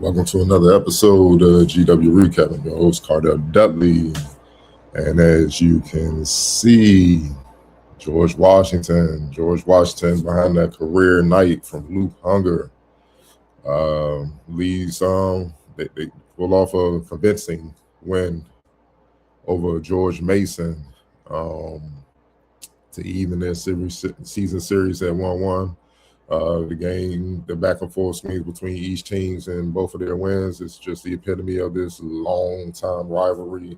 Welcome to another episode of GW Recap. I'm your host, Cardell Dudley. And as you can see, George Washington behind that career night from Luke Hunger leads. They pull off a convincing win over George Mason to even their season series at 1-1. The back and forth swings between each teams and both of their wins is just the epitome of this long time rivalry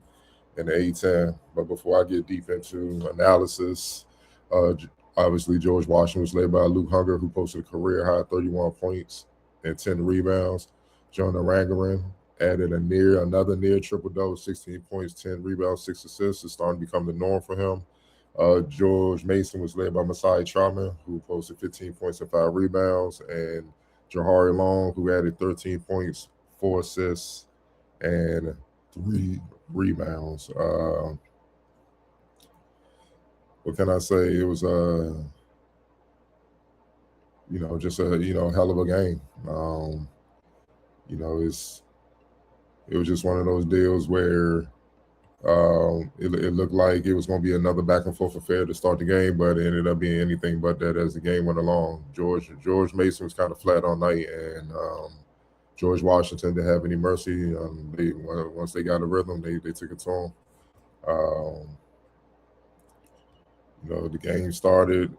in the A10. But before I get deep into analysis, obviously George Washington was led by Luke Hunger, who posted a career high 31 points and 10 rebounds. John Arangaran added another near triple double, 16 points, 10 rebounds, 6 assists. It's starting to become the norm for him. George Mason was led by Masai Troutman, who posted 15 points and 5 rebounds, and Jahari Long, who added 13 points, 4 assists, and 3 rebounds. What can I say? It was just a hell of a game. It was just one of those deals where it looked like it was going to be another back and forth affair to start the game, but it ended up being anything but that as the game went along. George Mason was kind of flat all night, and George Washington didn't have any mercy. Once they got a rhythm, they took it to them. The game started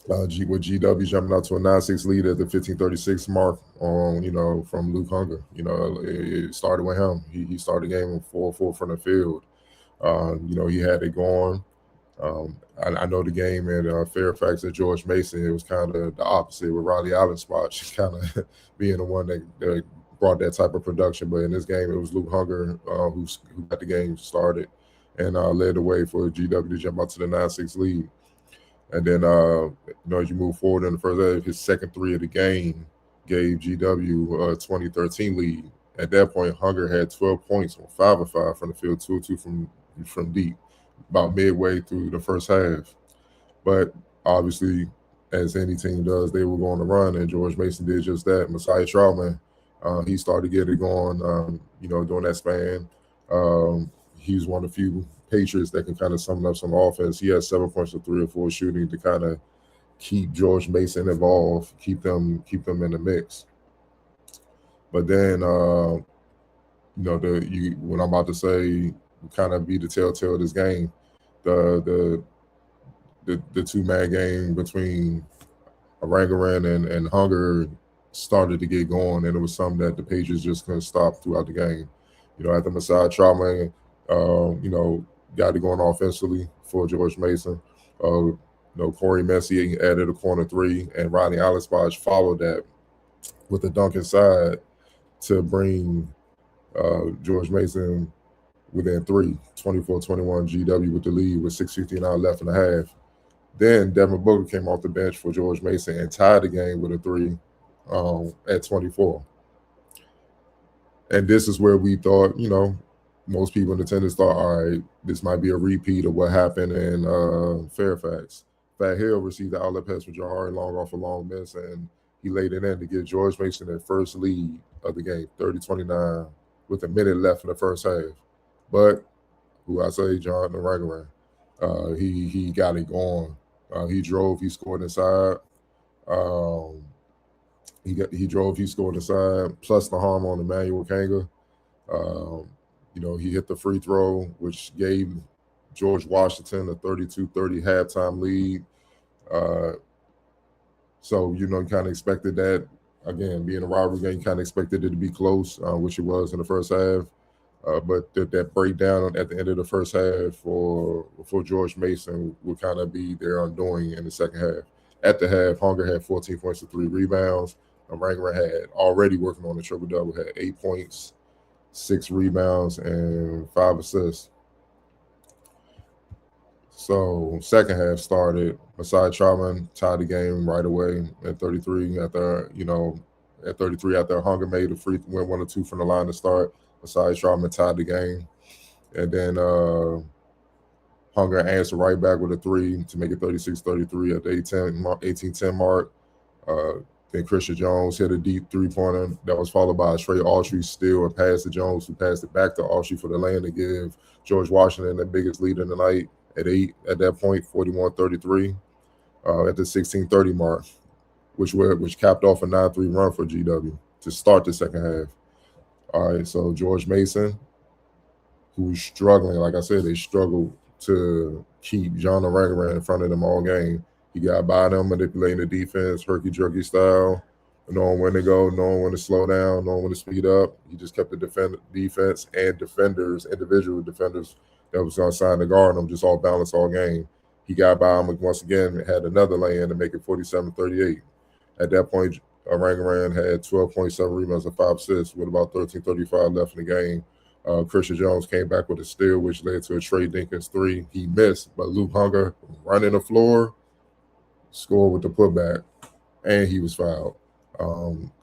with GW jumping out to a 9-6 lead at the 15:36 mark from Luke Hunger. It started with him. He started the game with 4-4 from the field. He had it going. I know the game at Fairfax at George Mason, it was kind of the opposite with Riley Allenspot just kind of being the one that brought that type of production. But in this game, it was Luke Hunger who got the game started and led the way for GW to jump out to the 9-6 lead. And then, as you move forward in the first half, his second three of the game gave GW a 2013 lead. At that point, Hunger had 12 points on 5 of 5 from the field, 2 of 2 from deep, about midway through the first half. But obviously, as any team does, they were going to run, and George Mason did just that. Masai Troutman, he started getting it going, during that span. He was one of the few Patriots that can kind of sum up some offense. He had 7 points of 3 or 4 shooting to kind of keep George Mason involved, keep them in the mix. But then, what I'm about to say kind of be the telltale of this game. The 2-man game between Arangaran and Hunger started to get going, and it was something that the Patriots just couldn't stop throughout the game. After Masai Troutman, got it going offensively for George Mason. Corey Messi added a corner 3, and Ronnie Allenspot followed that with a dunk inside to bring George Mason within 3, 24-21 GW with the lead with 6:59 left in the half. Then Devin Booker came off the bench for George Mason and tied the game with a 3 at 24. And this is where we thought, most people in attendance thought, all right, this might be a repeat of what happened in Fairfax. Fat Hill received the outlet pass from Jahari Long off a long miss, and he laid it in to give George Mason their first lead of the game, 30-29, with a minute left in the first half. But John Arangaran, he got it going. He drove, he scored inside. He scored inside, plus the harm on Emmanuel Kanga. He hit the free throw, which gave George Washington a 32-30 halftime lead. So, you kind of expected that. Again, being a rivalry game, kind of expected it to be close, which it was in the first half. But that breakdown at the end of the first half for George Mason would kind of be their undoing in the second half. At the half, Hunger had 14 points and 3 rebounds. Arangaran had already working on the triple-double, had 8 points, 6 rebounds, and 5 assists. So second half started. Masai Troutman tied the game right away at 33. After Hunger made went 1 or 2 from the line to start. Masai Troutman tied the game, and then Hunger answered right back with a 3 to make it 36-33 at the 18-10 mark. Then Christian Jones hit a deep three-pointer that was followed by a straight Autry steal and pass to Jones, who passed it back to Autry for the lane to give George Washington the biggest lead in the night at 8 at that point, 41-33, at the 16:30 mark, which capped off a 9-3 run for GW to start the second half. All right, so George Mason, who's struggling, like I said, they struggled to keep John Oranguran in front of them all game. He got by them, manipulating the defense, herky-jerky style, knowing when to go, knowing when to slow down, knowing when to speed up. He just kept the defense and defenders, individual defenders that was assigned to guard him, just all balanced all game. He got by him once again, had another lay-in to make it 47-38. At that point, Oranguran had 12.7 rebounds and 5 assists with about 13:35 left in the game. Christian Jones came back with a steal, which led to a Trey Dinkins 3. He missed, but Luke Hunger running the floor, scored with the putback, and he was fouled.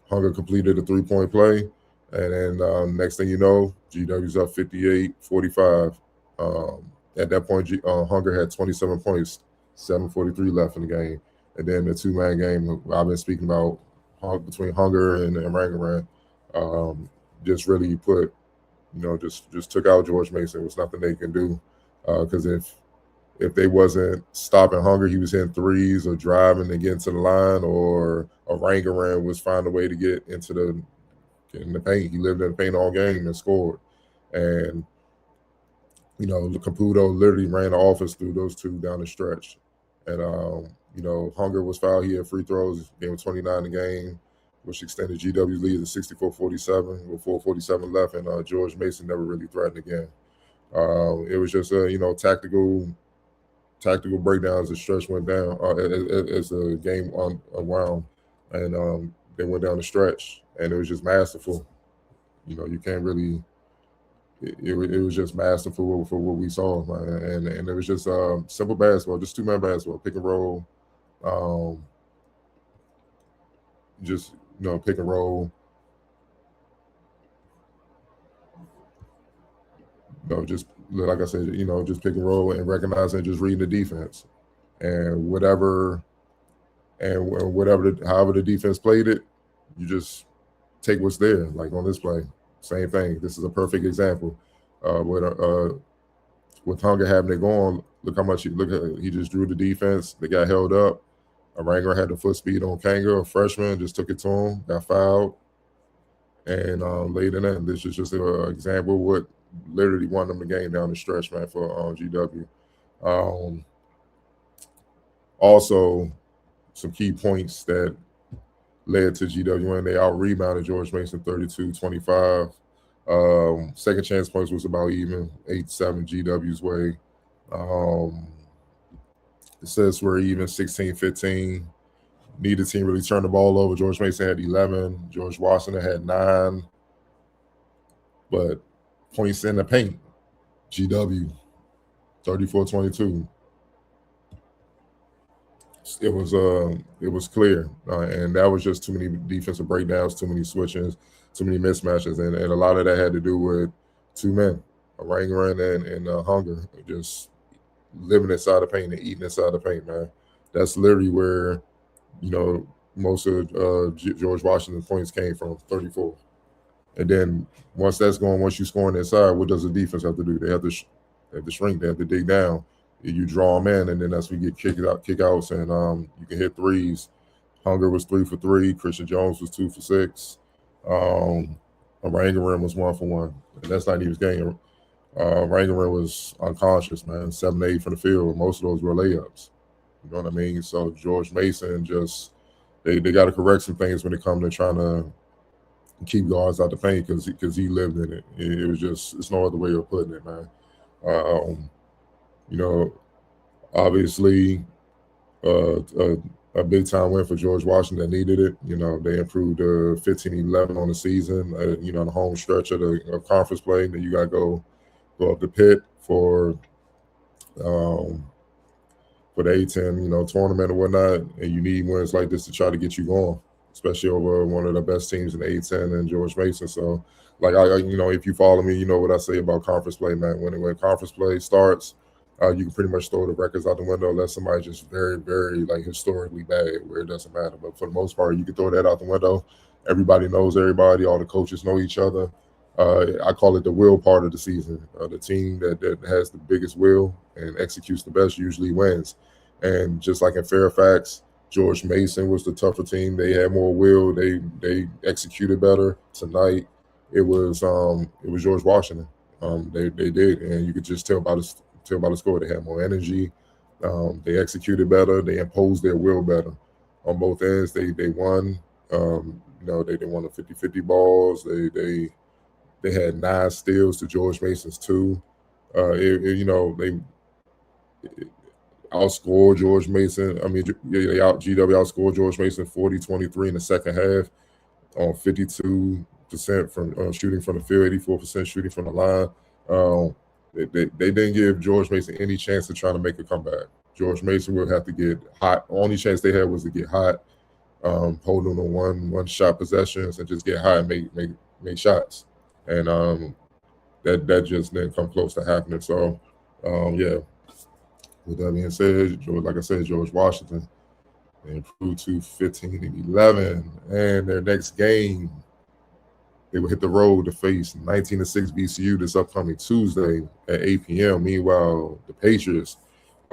Hunger completed a 3-point play, and then next thing you know, GW's up 58-45. At that point, Hunger had 27 points, 7:43 left in the game. And then the two-man game I've been speaking about between Hunger and Oranguran just really put, just took out George Mason. There was nothing they can do because if they wasn't stopping Hunger, he was hitting threes or driving to get into the line, or Oranguran was finding a way to get in the paint. He lived in the paint all game and scored. And Caputo literally ran the offense through those two down the stretch. And Hunger was fouled. He had free throws. Game 29 in the game, which extended GW's lead to 64-47 with 4:47 left. And George Mason never really threatened again. It was just tactical breakdowns as the stretch went down, as the game unwound, and they went down the stretch, and it was just masterful. You can't really. It was just masterful for what we saw, man. And it was just simple basketball, just two-man basketball, pick and roll, just pick and roll. Just like I said, just pick and roll and recognizing and just reading the defense, and however the defense played it, you just take what's there. Like on this play, same thing. This is a perfect example. With Hunger having it going, look how much he just drew the defense. They got held up. Ranger had the foot speed on Kanga, a freshman, just took it to him, got fouled, and laid in it. This is just an example of what literally won them the game down the stretch, man, for GW. Also, some key points that led to GW winning. They out-rebounded George Mason 32-25. Second chance points was about even, 8-7 GW's way. Assists were even, 16-15. Neither team really turned the ball over. George Mason had 11. George Washington had 9. But points in the paint, GW, 34-22. It was clear, and that was just too many defensive breakdowns, too many switches, too many mismatches, and a lot of that had to do with two men, Oranguran and Hunger, just living inside the paint and eating inside the paint, man. That's literally where, most of George Washington's points came from, 34. And then once that's going, once you're scoring inside, what does the defense have to do? They have to shrink. They have to dig down. You draw them in, and then that's when you get kickouts, and you can hit threes. Hunger was 3 for 3. Christian Jones was 2 for 6. Oranguran was 1 for 1. And that's not even his game. Oranguran was unconscious, man. 7-8 from the field. Most of those were layups. You know what I mean? So George Mason just they got to correct some things when it comes to trying to keep guards out the paint because he lived in it. It was just, it's no other way of putting it, man. Obviously, a big time win for George Washington needed it. They improved 15-11 on the season. The home stretch of the conference play. Then you got to go up the pit for the A-10, tournament or whatnot, and you need wins like this to try to get you going, especially over one of the best teams in the A-10 and George Mason. So, like, if you follow me, you know what I say about conference play, man. When conference play starts, you can pretty much throw the records out the window unless somebody just very, very like historically bad, where it doesn't matter. But for the most part, you can throw that out the window. Everybody knows everybody. All the coaches know each other. I call it the will part of the season. The team that has the biggest will and executes the best usually wins. And just like in Fairfax, George Mason was the tougher team. They had more will. They executed better. Tonight, it was George Washington. They did, and you could just tell by the score. They had more energy. They executed better. They imposed their will better on both ends. They won. They won the 50-50 balls. They had 9 steals to George Mason's 2. They outscored George Mason. I mean, GW outscored George Mason 40-23 in the second half on 52% from shooting from the field, 84% shooting from the line. They didn't give George Mason any chance to try to make a comeback. George Mason would have to get hot. Only chance they had was to get hot, hold on to one shot possessions and just get hot and make shots. And that just didn't come close to happening. So yeah. With that being said, like I said, George Washington improved to 15-11, and their next game they will hit the road to face 19-6 BCU this upcoming Tuesday at 8 p.m. Meanwhile, the Patriots,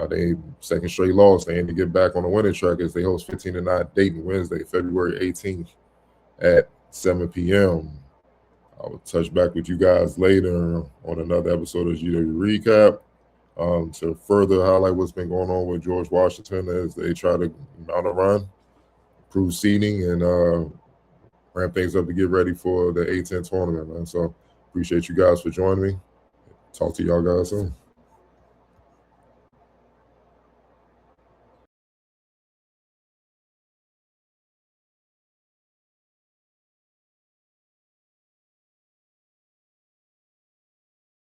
they second straight loss. They aim to get back on the winning track as they host 15-9 Dayton Wednesday, February 18th at 7 p.m. I will touch back with you guys later on another episode of GW Recap to further highlight what's been going on with George Washington as they try to mount a run, improve seeding, and ramp things up to get ready for the A10 tournament, man. So appreciate you guys for joining me. Talk to y'all guys soon.